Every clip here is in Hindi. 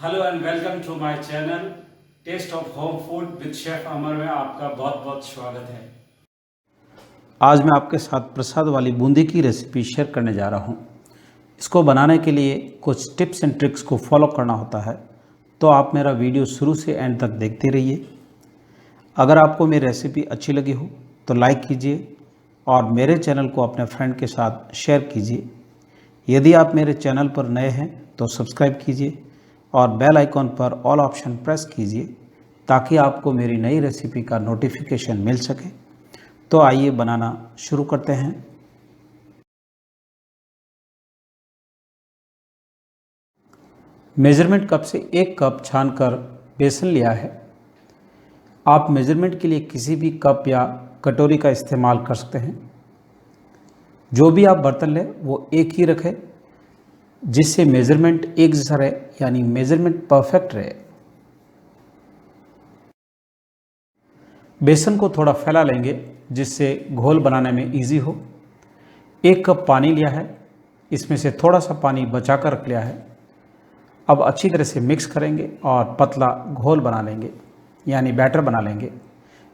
Hello and welcome to my channel taste of home food with chef Amar में आपका बहुत बहुत स्वागत है। आज मैं आपके साथ प्रसाद वाली बूंदी की रेसिपी शेयर करने जा रहा हूँ। इसको बनाने के लिए कुछ टिप्स एंड ट्रिक्स को फॉलो करना होता है, तो आप मेरा वीडियो शुरू से एंड तक देखते रहिए। अगर आपको मेरी रेसिपी अच्छी लगी हो तो लाइक कीजिए और मेरे चैनल को अपने फ्रेंड के साथ शेयर कीजिए। यदि आप मेरे चैनल पर नए हैं तो सब्सक्राइब कीजिए और बेल आइकॉन पर ऑल ऑप्शन प्रेस कीजिए ताकि आपको मेरी नई रेसिपी का नोटिफिकेशन मिल सके। तो आइए बनाना शुरू करते हैं। मेज़रमेंट कप से 1 कप छानकर बेसन लिया है। आप मेज़रमेंट के लिए किसी भी कप या कटोरी का इस्तेमाल कर सकते हैं। जो भी आप बर्तन लें वो एक ही रखें जिससे मेज़रमेंट एक जैसा रहे, यानी मेज़रमेंट परफेक्ट रहे। बेसन को थोड़ा फैला लेंगे जिससे घोल बनाने में इजी हो। 1 कप पानी लिया है, इसमें से थोड़ा सा पानी बचा कर रख लिया है। अब अच्छी तरह से मिक्स करेंगे और पतला घोल बना लेंगे, यानी बैटर बना लेंगे।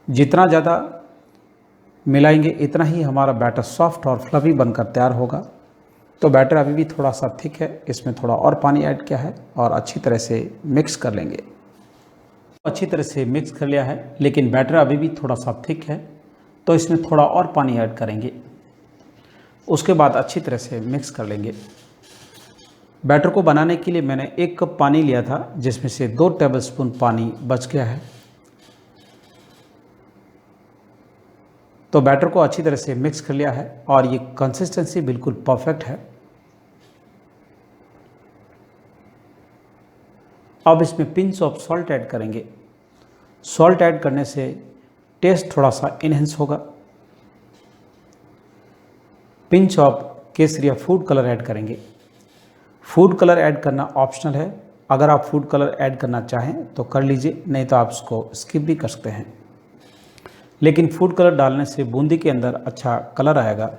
जितना ज़्यादा मिलाएंगे इतना ही हमारा बैटर सॉफ्ट और फ्लफी बनकर तैयार होगा। तो बैटर अभी भी थोड़ा सा थिक है, इसमें थोड़ा और पानी ऐड किया है और अच्छी तरह से मिक्स कर लेंगे। अच्छी तरह से मिक्स कर लिया है, लेकिन बैटर अभी भी थोड़ा सा थिक है, तो इसमें थोड़ा और पानी ऐड करेंगे। उसके बाद अच्छी तरह से मिक्स कर लेंगे। बैटर को बनाने के लिए मैंने 1 कप पानी लिया था, जिसमें से 2 टेबलस्पून पानी बच गया है। तो बैटर को अच्छी तरह से मिक्स कर लिया है और ये कंसिस्टेंसी बिल्कुल परफेक्ट है। अब इसमें पिंच ऑफ सॉल्ट ऐड करेंगे। सॉल्ट ऐड करने से टेस्ट थोड़ा सा इनहेंस होगा। Pinch of Kesariya food colour add करेंगे। फूड कलर ऐड करना ऑप्शनल है। अगर आप फूड कलर ऐड करना चाहें तो कर लीजिए, नहीं तो आप इसको स्किप भी कर सकते हैं। लेकिन फूड कलर डालने से बूंदी के अंदर अच्छा कलर आएगा।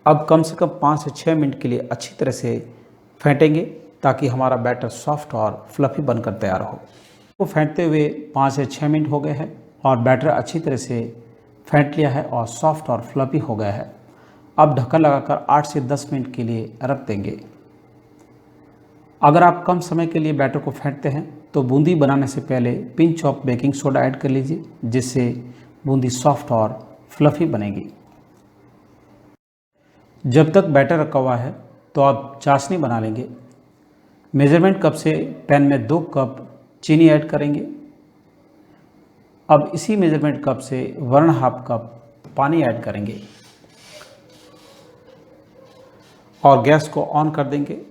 अब कम से कम 5 से 6 मिनट के लिए अच्छी तरह से फेंटेंगे ताकि हमारा बैटर सॉफ्ट और फ्लफी बनकर तैयार हो। तो फेंटते हुए 5 से 6 मिनट हो गए हैं और बैटर अच्छी तरह से फेंट लिया है और सॉफ्ट और फ्लफी हो गया है। अब ढक्कन लगाकर 8 से 10 मिनट के लिए रख देंगे। अगर आप कम समय के लिए बैटर को फेंटते हैं तो बूंदी बनाने से पहले pinch of baking soda add कर लीजिए, जिससे बूंदी सॉफ्ट और फ्लफी बनेगी। जब तक बैटर रखा हुआ है तो आप चाशनी बना लेंगे। मेज़रमेंट कप से पैन में 2 कप चीनी ऐड करेंगे। अब इसी मेज़रमेंट कप से 1.5 कप पानी ऐड करेंगे और गैस को ऑन कर देंगे।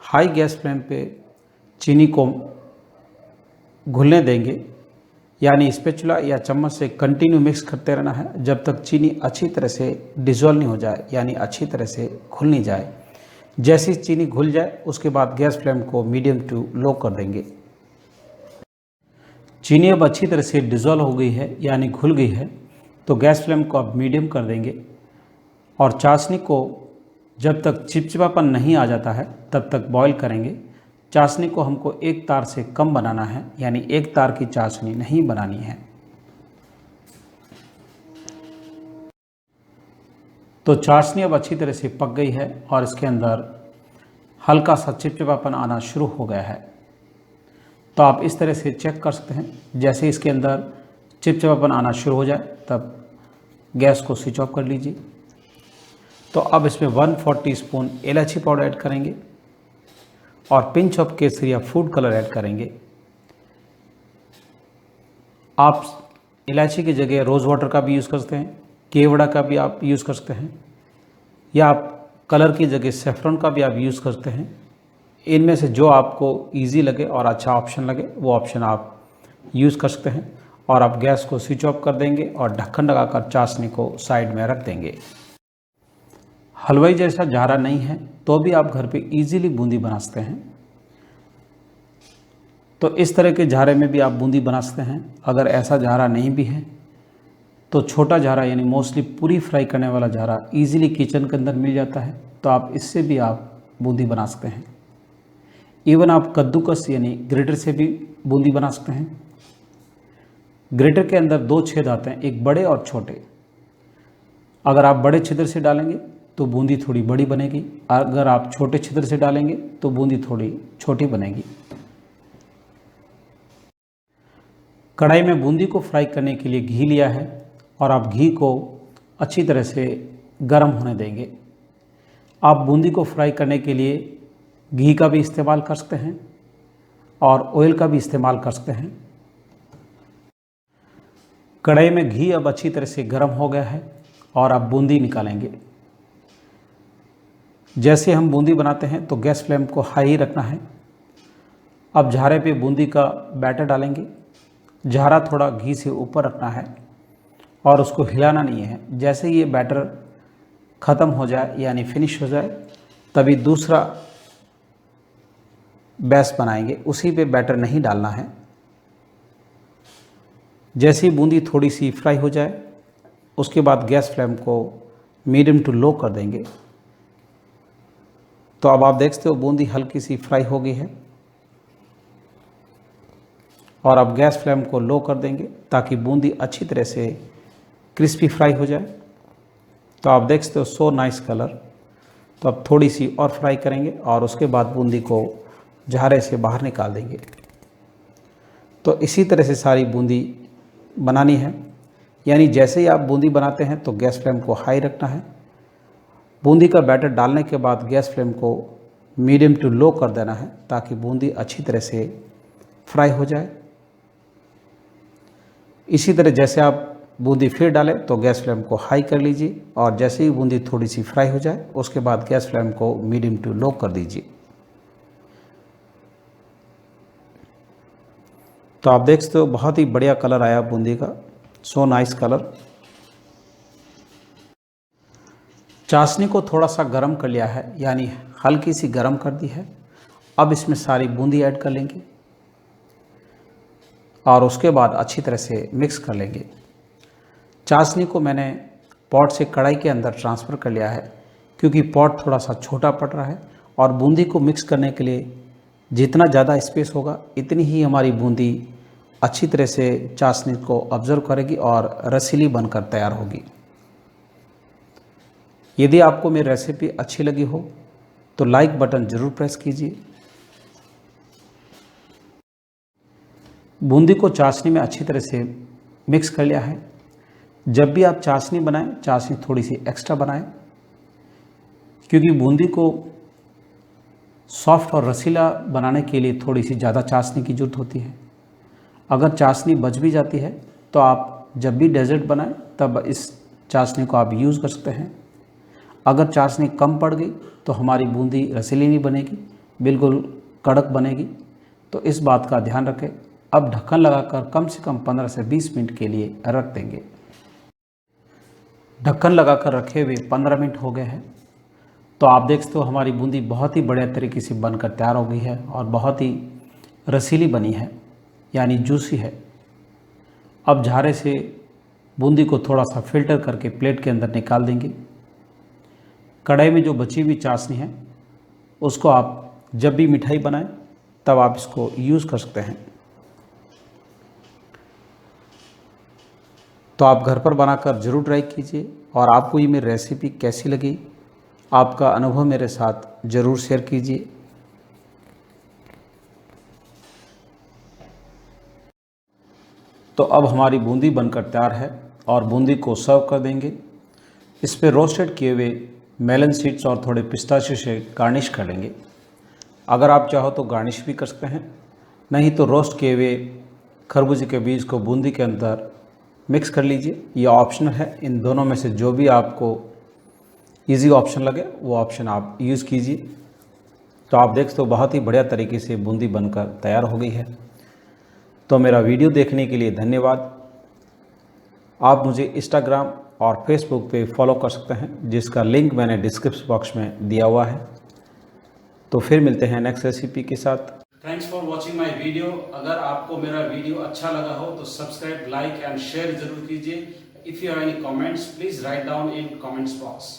हाई गैस फ्लेम पे चीनी को घुलने देंगे, यानी स्पैचुला या चम्मच से कंटिन्यू मिक्स करते रहना है जब तक चीनी अच्छी तरह से डिज़ोल्व नहीं हो जाए, यानी अच्छी तरह से घुल नहीं जाए। जैसी चीनी घुल जाए उसके बाद गैस फ्लेम को मीडियम टू लो कर देंगे। चीनी अब अच्छी तरह से डिज़ोल्व हो गई है, यानी घुल गई है, तो गैस फ्लेम को अब मीडियम कर देंगे और चाशनी को जब तक चिपचिपापन नहीं आ जाता है तब तक बॉईल करेंगे। चाशनी को हमको 1 तार से कम बनाना है, यानी 1 तार की चाशनी नहीं बनानी है। तो चाशनी अब अच्छी तरह से पक गई है और इसके अंदर हल्का सा चिपचिपापन आना शुरू हो गया है। तो आप इस तरह से चेक कर सकते हैं। जैसे इसके अंदर चिपचिपापन आना शुरू हो जाए तब गैस को स्विच ऑफ कर लीजिए। तो अब इसमें 1/4 टीस्पून इलायची पाउडर ऐड करेंगे और pinch of Kesariya food colour add करेंगे। आप इलायची की जगह रोज़ वाटर का भी यूज़ कर सकते हैं, केवड़ा का भी आप यूज़ कर सकते हैं, या आप कलर की जगह सेफ्रॉन का भी आप यूज़ कर सकते हैं। इनमें से जो आपको इजी लगे और अच्छा ऑप्शन लगे वो ऑप्शन आप यूज़ कर सकते हैं। और आप गैस को स्विच ऑफ कर देंगे और ढक्कन लगाकर चाशनी को साइड में रख देंगे। हलवाई जैसा झारा नहीं है तो भी आप घर पे इजीली बूंदी बना सकते हैं। तो इस तरह के झारे में भी आप बूंदी बना सकते हैं। अगर ऐसा झारा नहीं भी है तो छोटा झारा, यानी मोस्टली पूरी फ्राई करने वाला झारा इजीली किचन के अंदर मिल जाता है, तो आप इससे भी आप बूंदी बना सकते हैं। इवन आप कद्दूकस यानी ग्रेटर से भी बूंदी बना सकते हैं। ग्रेटर के अंदर 2 छेद आते हैं, एक बड़े और छोटे। अगर आप बड़े छिद्र से डालेंगे तो बूंदी थोड़ी बड़ी बनेगी, अगर आप छोटे छिद्र से डालेंगे तो बूंदी थोड़ी छोटी बनेगी। कढ़ाई में बूंदी को फ्राई करने के लिए घी लिया है और आप घी को अच्छी तरह से गर्म होने देंगे। आप बूंदी को फ्राई करने के लिए घी का भी इस्तेमाल कर सकते हैं और ऑयल का भी इस्तेमाल कर सकते हैं। कढ़ाई में घी अब अच्छी तरह से गर्म हो गया है और आप बूंदी निकालेंगे। जैसे हम बूंदी बनाते हैं तो गैस फ्लेम को हाई रखना है। अब झारे पे बूंदी का बैटर डालेंगे। झारा थोड़ा घी से ऊपर रखना है और उसको हिलाना नहीं है। जैसे ये बैटर ख़त्म हो जाए यानी फिनिश हो जाए तभी दूसरा बैच बनाएंगे, उसी पे बैटर नहीं डालना है। जैसे ही बूंदी थोड़ी सी फ्राई हो जाए उसके बाद गैस फ्लेम को मीडियम टू लो कर देंगे। तो अब आप देखते हो बूंदी हल्की सी फ्राई हो गई है और अब गैस फ्लेम को लो कर देंगे ताकि बूंदी अच्छी तरह से क्रिस्पी फ्राई हो जाए। तो आप देखते हो सो नाइस कलर। तो अब थोड़ी सी और फ्राई करेंगे और उसके बाद बूंदी को झारे से बाहर निकाल देंगे। तो इसी तरह से सारी बूंदी बनानी है, यानी जैसे ही आप बूंदी बनाते हैं तो गैस फ्लेम को हाई रखना है। बूंदी का बैटर डालने के बाद गैस फ्लेम को मीडियम टू लो कर देना है ताकि बूंदी अच्छी तरह से फ्राई हो जाए। इसी तरह जैसे आप बूंदी फिर डालें तो गैस फ्लेम को हाई कर लीजिए और जैसे ही बूंदी थोड़ी सी फ्राई हो जाए उसके बाद गैस फ्लेम को मीडियम टू लो कर दीजिए। तो आप देख सकते हो बहुत ही बढ़िया कलर आया बूंदी का, सो नाइस कलर। चाशनी को थोड़ा सा गर्म कर लिया है, यानी हल्की सी गर्म कर दी है। अब इसमें सारी बूंदी ऐड कर लेंगे और उसके बाद अच्छी तरह से मिक्स कर लेंगे। चाशनी को मैंने पॉट से कढ़ाई के अंदर ट्रांसफ़र कर लिया है क्योंकि पॉट थोड़ा सा छोटा पड़ रहा है और बूंदी को मिक्स करने के लिए जितना ज़्यादा स्पेस होगा इतनी ही हमारी बूंदी अच्छी तरह से चाशनी को ऑब्जर्व करेगी और रसीली बनकर तैयार होगी। यदि आपको मेरी रेसिपी अच्छी लगी हो तो लाइक बटन ज़रूर प्रेस कीजिए। बूंदी को चाशनी में अच्छी तरह से मिक्स कर लिया है। जब भी आप चाशनी बनाएं, चाशनी थोड़ी सी एक्स्ट्रा बनाएं क्योंकि बूंदी को सॉफ्ट और रसीला बनाने के लिए थोड़ी सी ज़्यादा चाशनी की ज़रूरत होती है। अगर चाशनी बच भी जाती है तो आप जब भी डेजर्ट बनाएं तब इस चाशनी को आप यूज़ कर सकते हैं। अगर चाशनी कम पड़ गई तो हमारी बूंदी रसीली नहीं बनेगी, बिल्कुल कड़क बनेगी। तो इस बात का ध्यान रखें। अब ढक्कन लगाकर कम से कम 15 से 20 मिनट के लिए रख देंगे। ढक्कन लगाकर रखे हुए 15 मिनट हो गए हैं। तो आप देख सकते हो हमारी बूंदी बहुत ही बढ़िया तरीके से बनकर तैयार हो गई है और बहुत ही रसीली बनी है, यानी जूसी है। अब झारे से बूंदी को थोड़ा सा फिल्टर करके प्लेट के अंदर निकाल देंगे। कढ़ाई में जो बची हुई चाशनी है उसको आप जब भी मिठाई बनाएं तब आप इसको यूज़ कर सकते हैं। तो आप घर पर बनाकर ज़रूर ट्राई कीजिए और आपको ये मेरी रेसिपी कैसी लगी, आपका अनुभव मेरे साथ ज़रूर शेयर कीजिए। तो अब हमारी बूंदी बनकर तैयार है और बूंदी को सर्व कर देंगे। इस पर रोस्टेड किए हुए मेलन सीड्स और थोड़े पिस्ताशियो से गार्निश कर लेंगे। अगर आप चाहो तो गार्निश भी कर सकते हैं, नहीं तो रोस्ट किए हुए खरबूजे के बीज को बूंदी के अंदर मिक्स कर लीजिए। ये ऑप्शनल है, इन दोनों में से जो भी आपको इजी ऑप्शन लगे वो ऑप्शन आप यूज़ कीजिए। तो आप देख सकते हो बहुत ही बढ़िया तरीके से बूंदी बनकर तैयार हो गई है। तो मेरा वीडियो देखने के लिए धन्यवाद। आप मुझे इंस्टाग्राम और फेसबुक पे फॉलो कर सकते हैं, जिसका लिंक मैंने डिस्क्रिप्शन बॉक्स में दिया हुआ है। तो फिर मिलते हैं नेक्स्ट रेसिपी के साथ। Thanks for watching my video. अगर आपको मेरा वीडियो अच्छा लगा हो तो सब्सक्राइब, लाइक एंड शेयर जरूर कीजिए। If you have any comments please write down in comments box.